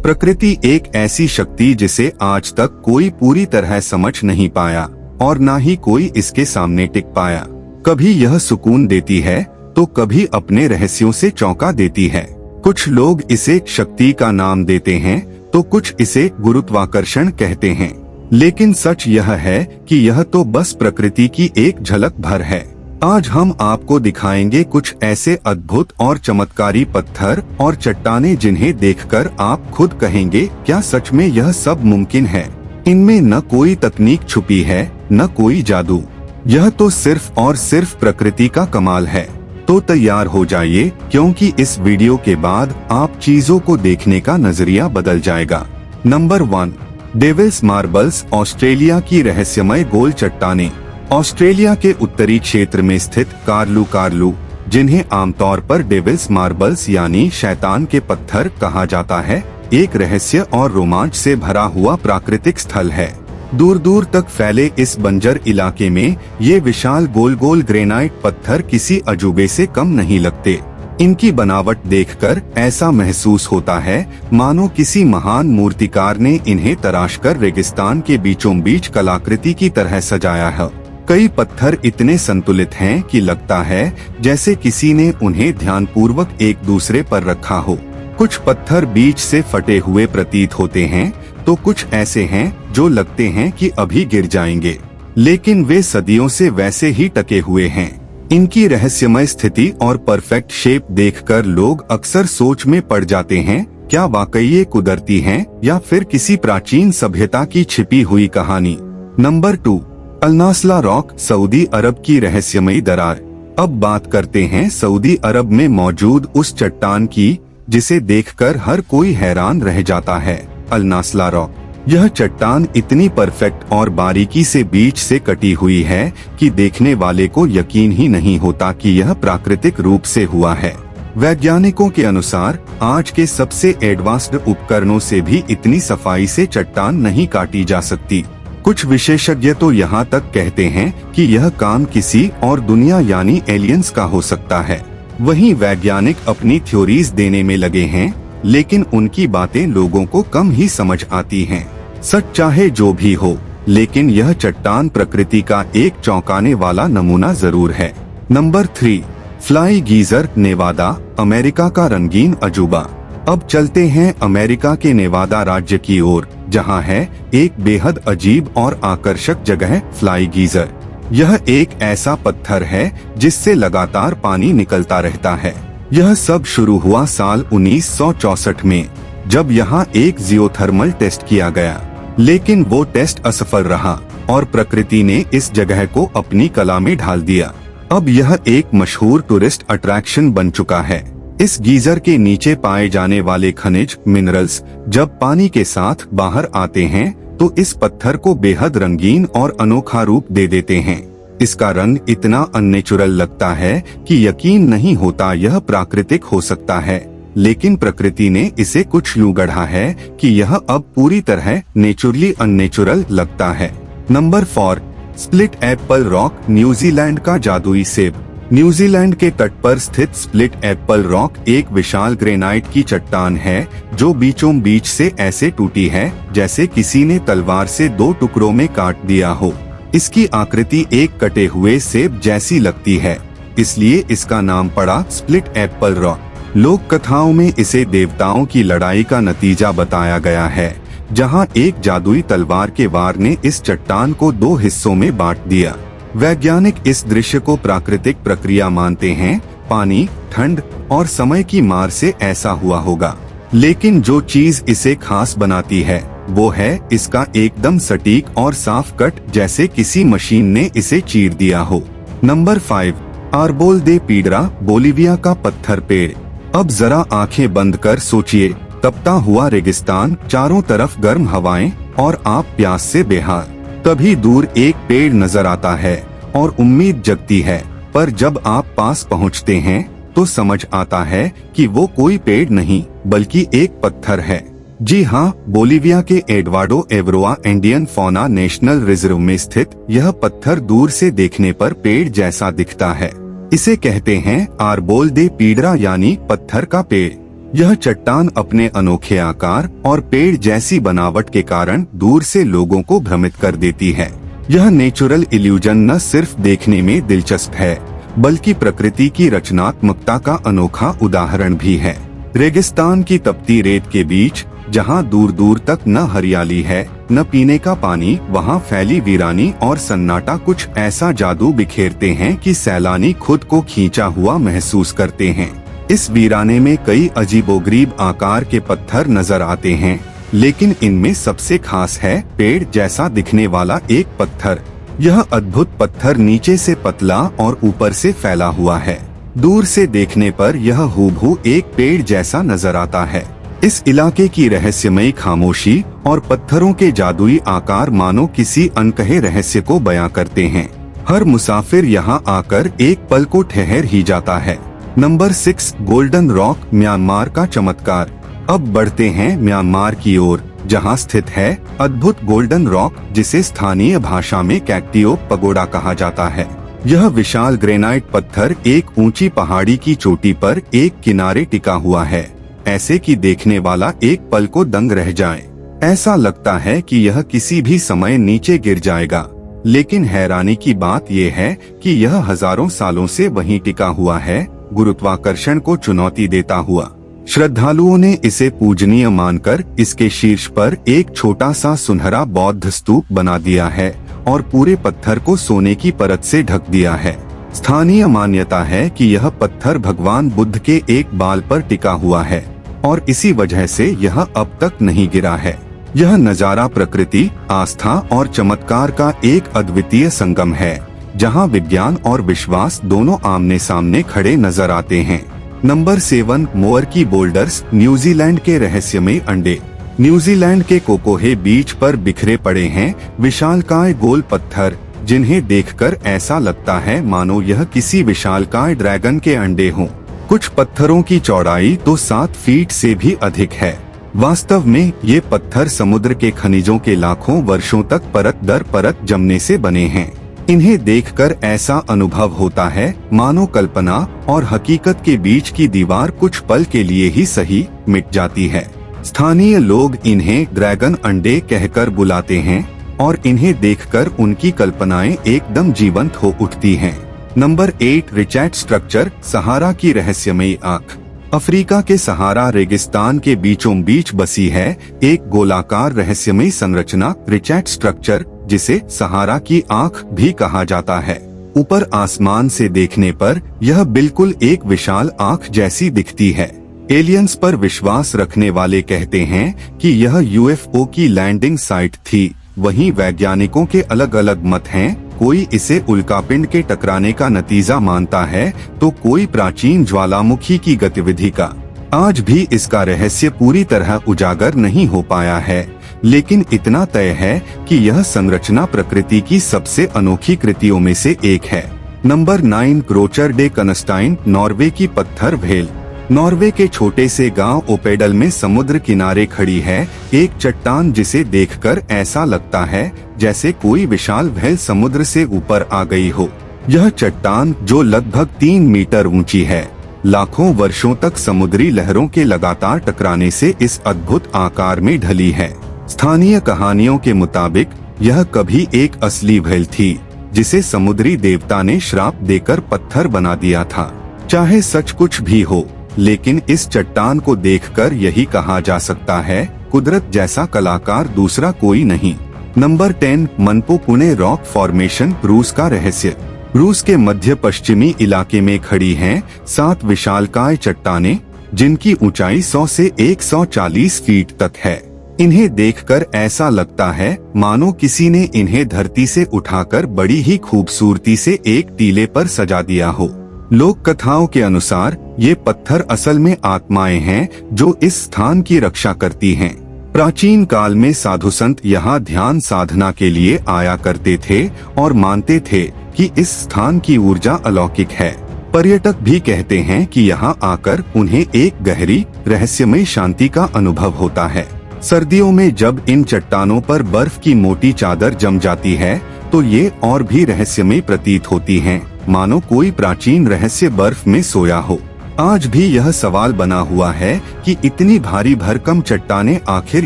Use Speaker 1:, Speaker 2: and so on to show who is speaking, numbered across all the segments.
Speaker 1: प्रकृति एक ऐसी शक्ति जिसे आज तक कोई पूरी तरह समझ नहीं पाया और ना ही कोई इसके सामने टिक पाया। कभी यह सुकून देती है तो कभी अपने रहस्यों से चौंका देती है। कुछ लोग इसे शक्ति का नाम देते हैं तो कुछ इसे गुरुत्वाकर्षण कहते हैं, लेकिन सच यह है कि यह तो बस प्रकृति की एक झलक भर है। आज हम आपको दिखाएंगे कुछ ऐसे अद्भुत और चमत्कारी पत्थर और चट्टानें जिन्हें देखकर आप खुद कहेंगे, क्या सच में यह सब मुमकिन है? इनमें न कोई तकनीक छुपी है, न कोई जादू। यह तो सिर्फ और सिर्फ प्रकृति का कमाल है। तो तैयार हो जाइए, क्योंकि इस वीडियो के बाद आप चीजों को देखने का नजरिया बदल जाएगा। नंबर 1, डेविल्स मार्बल्स, ऑस्ट्रेलिया की रहस्यमय गोल चट्टानें। ऑस्ट्रेलिया के उत्तरी क्षेत्र में स्थित कार्लू, जिन्हें आमतौर पर डेविल्स मार्बल्स यानी शैतान के पत्थर कहा जाता है, एक रहस्य और रोमांच से भरा हुआ प्राकृतिक स्थल है। दूर दूर तक फैले इस बंजर इलाके में ये विशाल गोल गोल ग्रेनाइट पत्थर किसी अजूबे से कम नहीं लगते। इनकी बनावट देखकर ऐसा महसूस होता है मानो किसी महान मूर्तिकार ने इन्हें तराशकर रेगिस्तान के बीचों बीच कलाकृति की तरह सजाया है। कई पत्थर इतने संतुलित हैं कि लगता है जैसे किसी ने उन्हें ध्यानपूर्वक एक दूसरे पर रखा हो। कुछ पत्थर बीच से फटे हुए प्रतीत होते हैं तो कुछ ऐसे हैं जो लगते हैं कि अभी गिर जाएंगे, लेकिन वे सदियों से वैसे ही टके हुए हैं। इनकी रहस्यमय स्थिति और परफेक्ट शेप देखकर लोग अक्सर सोच में पड़ जाते हैं, क्या वाकई ये कुदरती हैं या फिर किसी प्राचीन सभ्यता की छिपी हुई कहानी। नंबर 2, अल-नास्ला रॉक, सऊदी अरब की रहस्यमयी दरार। अब बात करते हैं सऊदी अरब में मौजूद उस चट्टान की जिसे देखकर हर कोई हैरान रह जाता है, अल-नास्ला रॉक। यह चट्टान इतनी परफेक्ट और बारीकी से बीच से कटी हुई है कि देखने वाले को यकीन ही नहीं होता कि यह प्राकृतिक रूप से हुआ है। वैज्ञानिकों के अनुसार आज के सबसे एडवांस्ड उपकरणों से भी इतनी सफाई से चट्टान नहीं काटी जा सकती। कुछ विशेषज्ञ तो यहाँ तक कहते हैं कि यह काम किसी और दुनिया यानी एलियंस का हो सकता है। वहीं वैज्ञानिक अपनी थ्योरीज देने में लगे हैं, लेकिन उनकी बातें लोगों को कम ही समझ आती हैं। सच चाहे जो भी हो, लेकिन यह चट्टान प्रकृति का एक चौंकाने वाला नमूना जरूर है। Number 3, Fly Geyser, Nevada, America का रंगीन अजूबा। अब चलते हैं अमेरिका के नेवादा राज्य की ओर, जहां है एक बेहद अजीब और आकर्षक जगह, फ्लाई गीजर। यह एक ऐसा पत्थर है जिससे लगातार पानी निकलता रहता है। यह सब शुरू हुआ साल 1964 में, जब यहाँ एक जियोथर्मल टेस्ट किया गया, लेकिन वो टेस्ट असफल रहा और प्रकृति ने इस जगह को अपनी कला में ढाल दिया। अब यह एक मशहूर टूरिस्ट अट्रैक्शन बन चुका है। इस गीजर के नीचे पाए जाने वाले खनिज, मिनरल्स जब पानी के साथ बाहर आते हैं तो इस पत्थर को बेहद रंगीन और अनोखा रूप दे देते हैं। इसका रंग इतना अननेचुरल लगता है कि यकीन नहीं होता यह प्राकृतिक हो सकता है, लेकिन प्रकृति ने इसे कुछ यूं गढ़ा है कि यह अब पूरी तरह नेचुरली अननेचुरल लगता है। Number 4, split Apple rock, New Zealand का जादुई सेब। न्यूजीलैंड के तट पर स्थित स्प्लिट एप्पल रॉक एक विशाल ग्रेनाइट की चट्टान है जो बीचों बीच से ऐसे टूटी है जैसे किसी ने तलवार से 2 टुकड़ों में काट दिया हो। इसकी आकृति एक कटे हुए सेब जैसी लगती है, इसलिए इसका नाम पड़ा स्प्लिट एप्पल रॉक। लोक कथाओं में इसे देवताओं की लड़ाई का नतीजा बताया गया है, जहां एक जादुई तलवार के वार ने इस चट्टान को 2 हिस्सों में बांट दिया। वैज्ञानिक इस दृश्य को प्राकृतिक प्रक्रिया मानते हैं, पानी, ठंड और समय की मार से ऐसा हुआ होगा। लेकिन जो चीज इसे खास बनाती है वो है इसका एकदम सटीक और साफ कट, जैसे किसी मशीन ने इसे चीर दिया हो। नंबर 5, आर्बोल दे पीडरा, बोलिविया का पत्थर पेड़। अब जरा आंखें बंद कर सोचिए, तपता हुआ रेगिस्तान, चारों तरफ गर्म हवाएं और आप प्यास से बेहाल। तभी दूर एक पेड़ नजर आता है और उम्मीद जगती है, पर जब आप पास पहुंचते हैं तो समझ आता है कि वो कोई पेड़ नहीं बल्कि एक पत्थर है। जी हाँ, बोलिविया के Eduardo Avaroa Andean fauna national reserve में स्थित यह पत्थर दूर से देखने पर पेड़ जैसा दिखता है। इसे कहते हैं आर्बोल दे पीडरा यानी पत्थर का पेड़। यह चट्टान अपने अनोखे आकार और पेड़ जैसी बनावट के कारण दूर से लोगों को भ्रमित कर देती है। यह नेचुरल इल्यूजन न सिर्फ देखने में दिलचस्प है, बल्कि प्रकृति की रचनात्मकता का अनोखा उदाहरण भी है। रेगिस्तान की तपती रेत के बीच, जहां दूर दूर तक न हरियाली है न पीने का पानी, वहां फैली वीरानी और सन्नाटा कुछ ऐसा जादू बिखेरते हैं कि सैलानी खुद को खींचा हुआ महसूस करते हैं। इस वीराने में कई अजीबोगरीब आकार के पत्थर नजर आते हैं, लेकिन इनमें सबसे खास है पेड़ जैसा दिखने वाला एक पत्थर। यह अद्भुत पत्थर नीचे से पतला और ऊपर से फैला हुआ है। दूर से देखने पर यह हूबहू एक पेड़ जैसा नजर आता है। इस इलाके की रहस्यमयी खामोशी और पत्थरों के जादुई आकार मानो किसी अनकहे रहस्य को बयां करते हैं। हर मुसाफिर यहाँ आकर एक पल को ठहर ही जाता है। नंबर 6, गोल्डन रॉक, म्यांमार का चमत्कार। अब बढ़ते हैं म्यांमार की ओर, जहां स्थित है अद्भुत गोल्डन रॉक, जिसे स्थानीय भाषा में कैक्टियो पगोडा कहा जाता है। यह विशाल ग्रेनाइट पत्थर एक ऊंची पहाड़ी की चोटी पर एक किनारे टिका हुआ है, ऐसे कि देखने वाला एक पल को दंग रह जाए। ऐसा लगता है कि यह किसी भी समय नीचे गिर जाएगा, लेकिन हैरानी की बात यह है कि यह हजारों सालों से वहीं टिका हुआ है, गुरुत्वाकर्षण को चुनौती देता हुआ। श्रद्धालुओं ने इसे पूजनीय मानकर इसके शीर्ष पर एक छोटा सा सुनहरा बौद्ध स्तूप बना दिया है और पूरे पत्थर को सोने की परत से ढक दिया है। स्थानीय मान्यता है कि यह पत्थर भगवान बुद्ध के एक बाल पर टिका हुआ है और इसी वजह से यह अब तक नहीं गिरा है। यह नजारा प्रकृति, आस्था और चमत्कार का एक अद्वितीय संगम है, जहां विज्ञान और विश्वास दोनों आमने सामने खड़े नजर आते हैं। नंबर 7, मोअर की बोल्डर्स, न्यूजीलैंड के रहस्यमय अंडे। न्यूजीलैंड के कोकोहे बीच पर बिखरे पड़े हैं विशालकाय गोल पत्थर, जिन्हें देखकर ऐसा लगता है मानो यह किसी विशालकाय ड्रैगन के अंडे हों। कुछ पत्थरों की चौड़ाई तो 7 फीट से भी अधिक है। वास्तव में ये पत्थर समुद्र के खनिजों के लाखों वर्षों तक परत दर परत जमने से बने हैं। इन्हें देखकर ऐसा अनुभव होता है मानो कल्पना और हकीकत के बीच की दीवार कुछ पल के लिए ही सही मिट जाती है। स्थानीय लोग इन्हें ड्रैगन अंडे कहकर बुलाते हैं और इन्हें देखकर उनकी कल्पनाएं एकदम जीवंत हो उठती हैं। नंबर 8, रिचैट स्ट्रक्चर, सहारा की रहस्यमयी आँख। अफ्रीका के सहारा रेगिस्तान के बीचों बीच बसी है एक गोलाकार रहस्यमयी संरचना, रिचैट स्ट्रक्चर, जिसे सहारा की आँख भी कहा जाता है। ऊपर आसमान से देखने पर यह बिल्कुल एक विशाल आँख जैसी दिखती है। एलियंस पर विश्वास रखने वाले कहते हैं कि यह यूएफओ की लैंडिंग साइट थी। वहीं वैज्ञानिकों के अलग अलग मत हैं, कोई इसे उल्कापिंड के टकराने का नतीजा मानता है तो कोई प्राचीन ज्वालामुखी की गतिविधि का। आज भी इसका रहस्य पूरी तरह उजागर नहीं हो पाया है, लेकिन इतना तय है कि यह संरचना प्रकृति की सबसे अनोखी कृतियों में से एक है। नंबर 9, क्रोचर डे कनस्टाइन, नॉर्वे की पत्थर भेल। नॉर्वे के छोटे से गांव ओपेडल में समुद्र किनारे खड़ी है एक चट्टान, जिसे देखकर ऐसा लगता है जैसे कोई विशाल भेल समुद्र से ऊपर आ गई हो। यह चट्टान, जो लगभग 3 मीटर ऊंची है, लाखों वर्षों तक समुद्री लहरों के लगातार टकराने से इस अद्भुत आकार में ढली है। स्थानीय कहानियों के मुताबिक यह कभी एक असली भेल थी, जिसे समुद्री देवता ने श्राप देकर पत्थर बना दिया था। चाहे सच कुछ भी हो, लेकिन इस चट्टान को देखकर यही कहा जा सकता है, कुदरत जैसा कलाकार दूसरा कोई नहीं। नंबर 10, मनपो पुणे रॉक फॉर्मेशन, रूस का रहस्य। रूस के मध्य पश्चिमी इलाके में खड़ी हैं 7 विशालकाय चट्टानें, जिनकी ऊंचाई 100 से 140 फीट तक है। इन्हें देखकर ऐसा लगता है मानो किसी ने इन्हें धरती से उठाकर बड़ी ही खूबसूरती से एक टीले पर सजा दिया हो। लोक कथाओं के अनुसार ये पत्थर असल में आत्माएं हैं जो इस स्थान की रक्षा करती हैं। प्राचीन काल में साधु संत यहाँ ध्यान साधना के लिए आया करते थे और मानते थे कि इस स्थान की ऊर्जा अलौकिक है। पर्यटक भी कहते हैं कि यहाँ आकर उन्हें एक गहरी रहस्यमय शांति का अनुभव होता है। सर्दियों में जब इन चट्टानों पर बर्फ की मोटी चादर जम जाती है तो ये और भी रहस्यमय प्रतीत होती हैं, मानो कोई प्राचीन रहस्य बर्फ में सोया हो। आज भी यह सवाल बना हुआ है कि इतनी भारी भरकम चट्टानें आखिर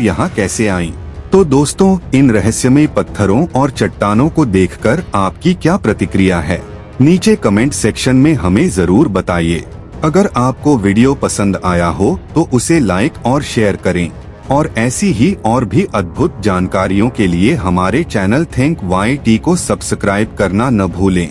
Speaker 1: यहाँ कैसे आईं? तो दोस्तों, इन रहस्यमय पत्थरों और चट्टानों को देखकर आपकी क्या प्रतिक्रिया है? नीचे कमेंट सेक्शन में हमें जरूर बताइए। अगर आपको वीडियो पसंद आया हो तो उसे लाइक और शेयर करें और ऐसी ही और भी अद्भुत जानकारियों के लिए हमारे चैनल थिंक YT को सब्सक्राइब करना न भूलें।